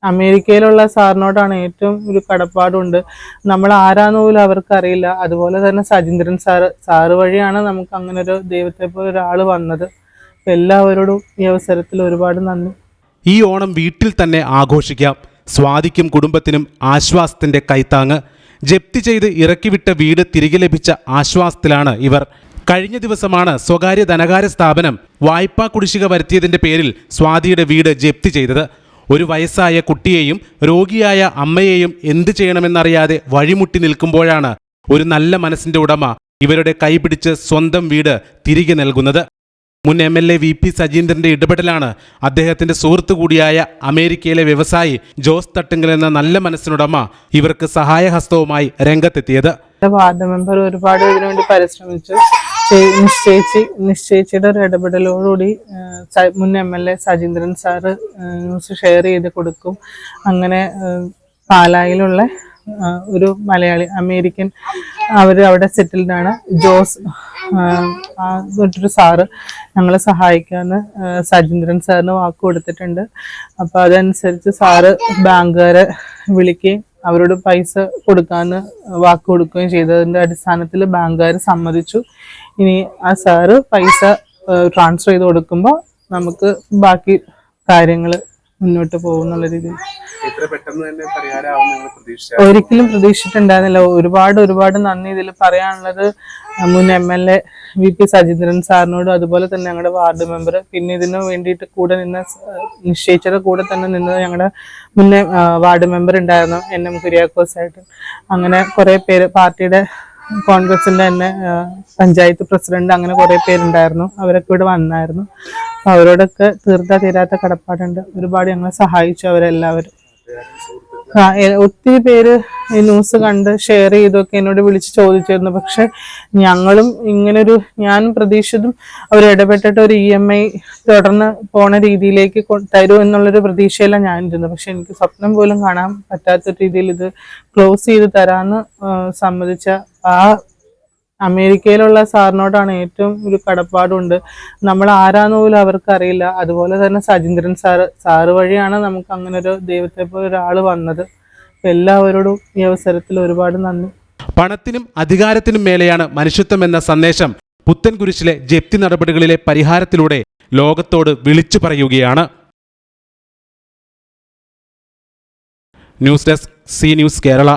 അമേരിക്കയിലുള്ള സാറിനോടാണ് ഏറ്റവും ഒരു കടപ്പാടുണ്ട്. നമ്മൾ ആരാന്ന് പോലും അവർക്കറിയില്ല. അതുപോലെ തന്നെ സജീന്ദ്രൻ സാറ് വഴിയാണ് നമുക്ക് അങ്ങനെ ഒരു ദൈവത്തെ പോലെ ഒരാൾ വന്നത്. എല്ലാവരോടും ഈ അവസരത്തിൽ ഒരുപാട് നന്ദി. ഈ ഓണം വീട്ടിൽ തന്നെ ആഘോഷിക്കാം. സ്വാതിക്കും കുടുംബത്തിനും ആശ്വാസത്തിന്റെ കൈത്താങ്ങ്. ജപ്തി ചെയ്ത് ഇറക്കിവിട്ട വീട് തിരികെ ലഭിച്ച ആശ്വാസത്തിലാണ് ഇവർ. കഴിഞ്ഞ ദിവസമാണ് സ്വകാര്യ ധനകാര്യ സ്ഥാപനം വായ്പാ കുടിശ്ശിക വരുത്തിയതിന്റെ പേരിൽ സ്വാതിയുടെ വീട് ജപ്തി ചെയ്തത്. ഒരു വയസ്സായ കുട്ടിയെയും രോഗിയായ അമ്മയെയും എന്ത് ചെയ്യണമെന്നറിയാതെ വഴിമുട്ടി നിൽക്കുമ്പോഴാണ് ഒരു നല്ല മനസ്സിന്റെ ഉടമ ഇവരുടെ കൈപിടിച്ച് സ്വന്തം വീട് തിരികെ നൽകുന്നത്. മുൻ MLA VP സജീന്ദ്രന്റെ ഇടപെടലാണ് അദ്ദേഹത്തിന്റെ സുഹൃത്തു കൂടിയായ അമേരിക്കയിലെ വ്യവസായി ജോസ് തട്ടുങ്കൽ എന്ന നല്ല മനസ്സിനുടമ ഇവർക്ക് സഹായഹസ്തവുമായി രംഗത്തെത്തിയത്. വാർഡ് മെമ്പർ ഒരുപാട് ഇതിനുവേണ്ടി പരിശ്രമിച്ചു. നിശ്ചയിച്ചിയുടെ ഒരു ഇടപെടലോടുകൂടി മുൻ MLA Sajeendran sir news share ചെയ്ത് കൊടുക്കും. അങ്ങനെ പാലായിലുള്ള ഒരു മലയാളി അമേരിക്കൻ അവിടെ സെറ്റിൽഡാണ് ജോസ് മറ്റൊരു സാറ് ഞങ്ങളെ സഹായിക്കാമെന്ന് സജീന്ദ്രൻ സാറിന് വാക്ക് കൊടുത്തിട്ടുണ്ട്. അപ്പോൾ അതനുസരിച്ച് സാറ് ബാങ്കുകാരെ വിളിക്കുകയും അവരോട് പൈസ കൊടുക്കാമെന്ന് വാക്ക് കൊടുക്കുകയും ചെയ്തതിൻ്റെ അടിസ്ഥാനത്തിൽ ബാങ്കുകാർ സമ്മതിച്ചു. ഇനി ആ സാറ് പൈസ ട്രാൻസ്ഫർ ചെയ്ത് കൊടുക്കുമ്പോൾ നമുക്ക് ബാക്കി കാര്യങ്ങൾ മുന്നോട്ട് പോകുന്നുള്ള രീതിയിൽ. ഒരിക്കലും പ്രതീക്ഷിച്ചിട്ടുണ്ടായിരുന്നില്ല. ഒരുപാട് നന്ദി ഇതിൽ പറയാനുള്ളത് മുൻ MLA VP സജീന്ദ്രൻ സാറിനോടും അതുപോലെ തന്നെ ഞങ്ങളുടെ വാർഡ് മെമ്പർ, പിന്നെ ഇതിനു വേണ്ടിയിട്ട് കൂടെ നിന്ന് നിശ്ചയിച്ചത് കൂടെ തന്നെ നിന്നത് ഞങ്ങളുടെ മുന്നേ വാർഡ് മെമ്പർ ഉണ്ടായിരുന്നു NM കുര്യാക്കോസ് ആയിട്ട്. അങ്ങനെ കുറെ പേര് പാർട്ടിയുടെ കോൺഗ്രസിന്റെ തന്നെ പഞ്ചായത്ത് പ്രസിഡന്റ് അങ്ങനെ കുറെ പേരുണ്ടായിരുന്നു. അവരൊക്കെ ഇവിടെ വന്നായിരുന്നു. അവരോടൊക്കെ തീരാത്ത കടപ്പാടുണ്ട്. ഒരുപാട് ഞങ്ങളെ സഹായിച്ചു അവരെല്ലാവരും. ഒത്തിരി പേര് ഈ ന്യൂസ് കണ്ട് ഷെയർ ചെയ്തൊക്കെ എന്നോട് വിളിച്ച് ചോദിച്ചിരുന്നു. പക്ഷെ ഞങ്ങളും ഞാനും പ്രതീക്ഷിച്ചതും അവർ ഇടപെട്ടിട്ട് ഒരു EMI തുടർന്ന് പോണ രീതിയിലേക്ക് തരൂ എന്നുള്ളൊരു പ്രതീക്ഷയിലാണ് ഞാനിരുന്നത്. പക്ഷെ എനിക്ക് സ്വപ്നം പോലും കാണാൻ പറ്റാത്ത രീതിയിൽ ഇത് ക്ലോസ് ചെയ്ത് തരാമെന്ന് സമ്മതിച്ച ആ അമേരിക്കയിലുള്ള സാറിനോടാണ് ഏറ്റവും ഒരു കടപ്പാടുണ്ട്. നമ്മൾ ആരാന്ന് പോലും അവർക്കറിയില്ല. അതുപോലെ തന്നെ സജീന്ദ്രൻ സാറ് വഴിയാണ് നമുക്ക് അങ്ങനെ ഒരു ദൈവത്തെ പോലെ ഒരാൾ വന്നത്. എല്ലാവരോടും ഈ അവസരത്തിൽ ഒരുപാട് നന്ദി. പണത്തിനും അധികാരത്തിനും മേലെയാണ് മനുഷ്യത്വം എന്ന സന്ദേശം പുത്തൻകുരിശിലെ ജപ്തി നടപടികളിലെ പരിഹാരത്തിലൂടെ ലോകത്തോട് വിളിച്ചു പറയുകയാണ്. News desk, C News Kerala.